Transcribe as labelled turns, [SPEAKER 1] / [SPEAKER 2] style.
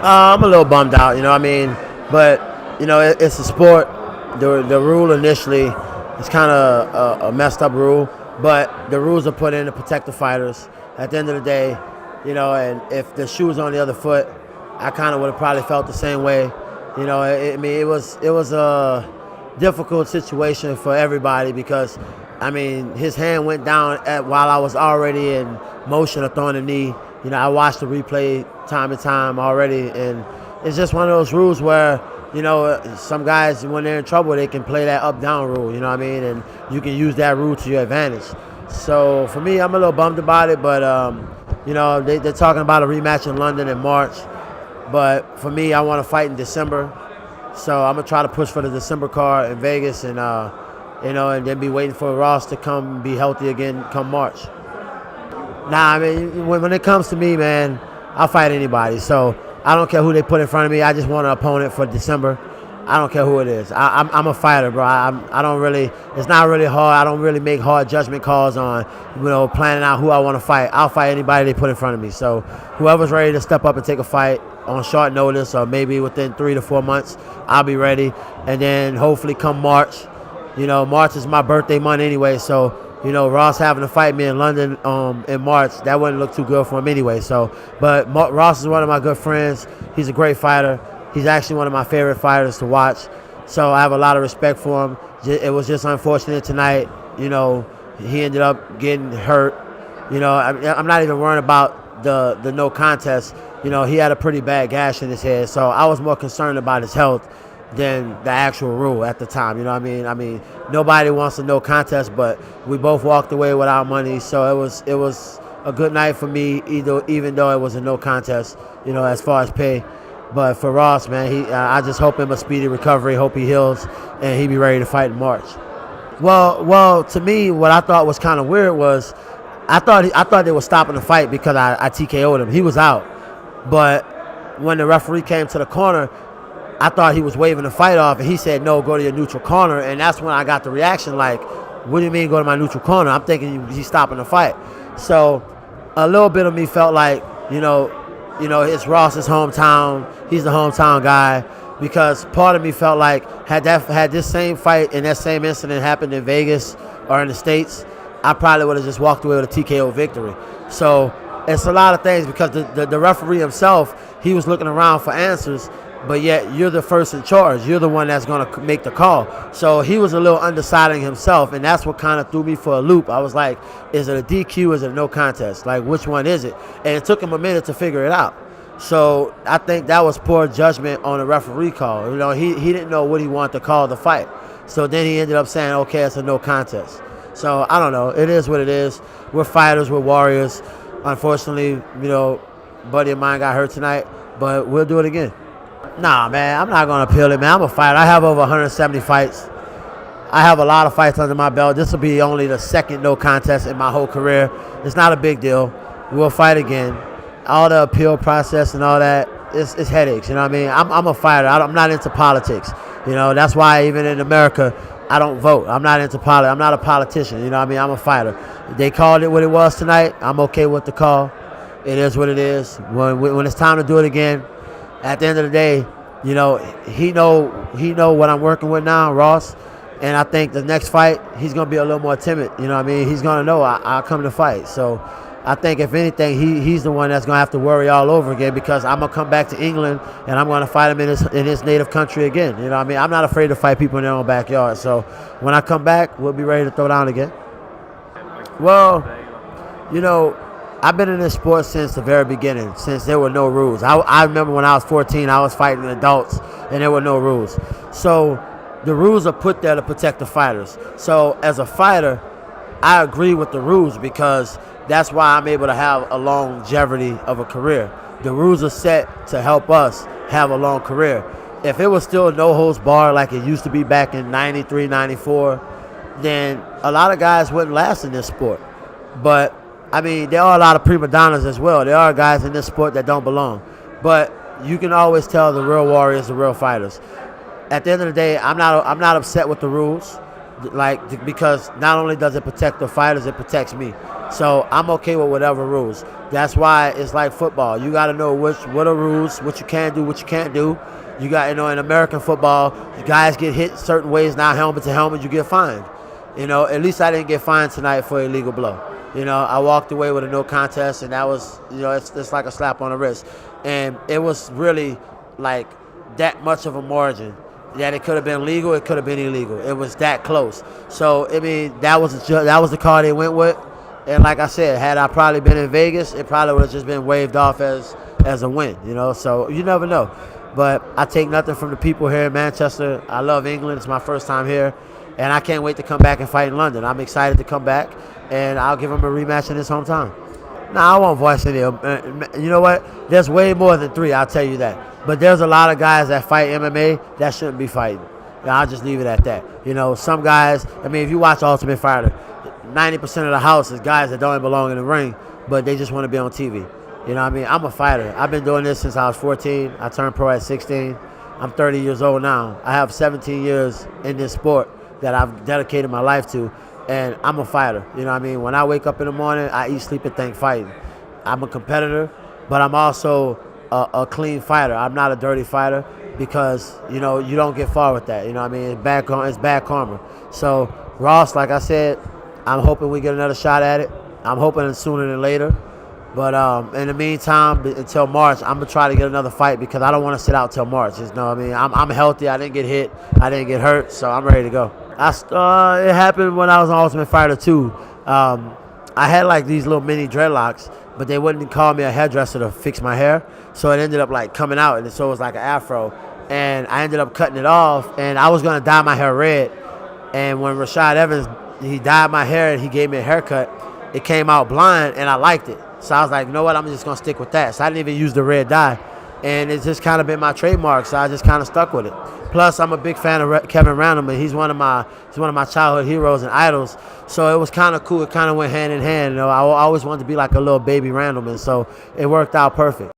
[SPEAKER 1] I'm a little bummed out, you know what I mean? But, it's a sport. The rule initially is kind of a messed up rule, but the rules are put in to protect the fighters. At the end of the day, and if the shoe was on the other foot, I kind of would have probably felt the same way. It was a difficult situation for everybody because, his hand went down while I was already in motion of throwing the knee. I watched the replay time and time already, and it's just one of those rules where, some guys, when they're in trouble, they can play that up-down rule, and you can use that rule to your advantage. So for me, I'm a little bummed about it, but, they're talking about a rematch in London in March. But for me, I want to fight in December. So I'm going to try to push for the December card in Vegas and then be waiting for Ross to come be healthy again come March. When it comes to me, man, I'll fight anybody. So I don't care who they put in front of me. I just want an opponent for December. I don't care who it is. I'm a fighter, bro. I don't really. It's not really hard. I don't really make hard judgment calls on, planning out who I want to fight. I'll fight anybody they put in front of me. So whoever's ready to step up and take a fight on short notice, or maybe within 3 to 4 months, I'll be ready. And then hopefully come March. March is my birthday month anyway. So Ross having to fight me in London in March, that wouldn't look too good for him anyway. But Ross is one of my good friends. He's a great fighter. He's actually one of my favorite fighters to watch. So I have a lot of respect for him. It was just unfortunate tonight. He ended up getting hurt. I'm not even worrying about the no contest. He had a pretty bad gash in his head. So I was more concerned about his health than the actual rule at the time. Nobody wants a no contest, but we both walked away with our money. So it was a good night for me, even though it was a no contest, as far as pay. But for Ross, man, I just hope him a speedy recovery. Hope he heals and he be ready to fight in March. Well, to me, what I thought was kind of weird was I thought they were stopping the fight because I TKO'd him. He was out, but when the referee came to the corner, I thought he was waving the fight off, and he said, "No, go to your neutral corner." And that's when I got the reaction like, "What do you mean go to my neutral corner?" I'm thinking he's stopping the fight. So a little bit of me felt like, it's Ross's hometown. He's the hometown guy. Because part of me felt like had this same fight and that same incident happened in Vegas or in the States, I probably would have just walked away with a TKO victory. So it's a lot of things because the referee himself, he was looking around for answers, but yet you're the first in charge. You're the one that's going to make the call. So he was a little undecided himself, and that's what kind of threw me for a loop. I was like, is it a DQ? Is it a no contest? Like, which one is it? And it took him a minute to figure it out. So I think that was poor judgment on the referee call. He didn't know what he wanted to call the fight. So then he ended up saying, okay, it's a no contest. So I don't know. It is what it is. We're fighters. We're warriors. Unfortunately, buddy of mine got hurt tonight, but we'll do it again. Nah, man, I'm not going to appeal it, man. I'm a fighter. I have over 170 fights. I have a lot of fights under my belt. This will be only the second no contest in my whole career. It's not a big deal. We'll fight again. All the appeal process and all that, it's headaches, you know what I mean? I'm a fighter. I'm not into politics. That's why even in America, I don't vote. I'm not into politics. I'm not a politician, you know what I mean? I'm a fighter. They called it what it was tonight. I'm okay with the call. It is what it is. When it's time to do it again, at the end of the day, he know what I'm working with now, Ross. And I think the next fight, he's going to be a little more timid. You know what I mean? He's going to know I come to fight. So I think if anything, he's the one that's going to have to worry all over again because I'm going to come back to England and I'm going to fight him in his native country again. You know what I mean? I'm not afraid to fight people in their own backyard. So when I come back, we'll be ready to throw down again. Well, I've been in this sport since the very beginning, since there were no rules. I remember when I was 14, I was fighting adults, and there were no rules. So the rules are put there to protect the fighters. So as a fighter, I agree with the rules because that's why I'm able to have a longevity of a career. The rules are set to help us have a long career. If it was still no holds barred like it used to be back in 93, 94, then a lot of guys wouldn't last in this sport. But there are a lot of prima donnas as well. There are guys in this sport that don't belong. But you can always tell the real warriors, the real fighters. At the end of the day, I'm not upset with the rules. because not only does it protect the fighters, it protects me. So I'm okay with whatever rules. That's why it's like football. You got to know what are rules, what you can do, what you can't do. You got, in American football, guys get hit certain ways. Now helmet to helmet, you get fined. At least I didn't get fined tonight for an illegal blow. I walked away with a no contest, and that was, it's like a slap on the wrist. And it was really like that much of a margin that it could have been legal, it could have been illegal. It was that close. So, that was the call they went with. And like I said, had I probably been in Vegas, it probably would have just been waved off as a win, So you never know. But I take nothing from the people here in Manchester. I love England. It's my first time here. And I can't wait to come back and fight in London. I'm excited to come back, and I'll give him a rematch in his hometown. Nah, I won't voice any of them. You know what? There's way more than 3, I'll tell you that. But there's a lot of guys that fight MMA that shouldn't be fighting. I'll just leave it at that. Some guys, if you watch Ultimate Fighter, 90% of the house is guys that don't belong in the ring, but they just want to be on TV. I'm a fighter. I've been doing this since I was 14. I turned pro at 16. I'm 30 years old now. I have 17 years in this sport that I've dedicated my life to, and I'm a fighter. When I wake up in the morning, I eat, sleep, and think fighting. I'm a competitor, but I'm also a clean fighter. I'm not a dirty fighter because, you don't get far with that. It's bad karma. So, Ross, like I said, I'm hoping we get another shot at it. I'm hoping sooner than later. But in the meantime, until March, I'm going to try to get another fight because I don't want to sit out till March. I'm healthy. I didn't get hit. I didn't get hurt, so I'm ready to go. It happened when I was on Ultimate Fighter 2. I had like these little mini dreadlocks, but they wouldn't call me a hairdresser to fix my hair. So it ended up like coming out, and so it was like an afro. And I ended up cutting it off, and I was going to dye my hair red. And when Rashad Evans, he dyed my hair and he gave me a haircut, it came out blonde, and I liked it. So I was like, you know what, I'm just going to stick with that. So I didn't even use the red dye. And it's just kind of been my trademark, so I just kind of stuck with it. Plus, I'm a big fan of Kevin Randleman. He's one of my childhood heroes and idols. So it was kind of cool. It kind of went hand in hand. I always wanted to be like a little baby Randleman, so it worked out perfect.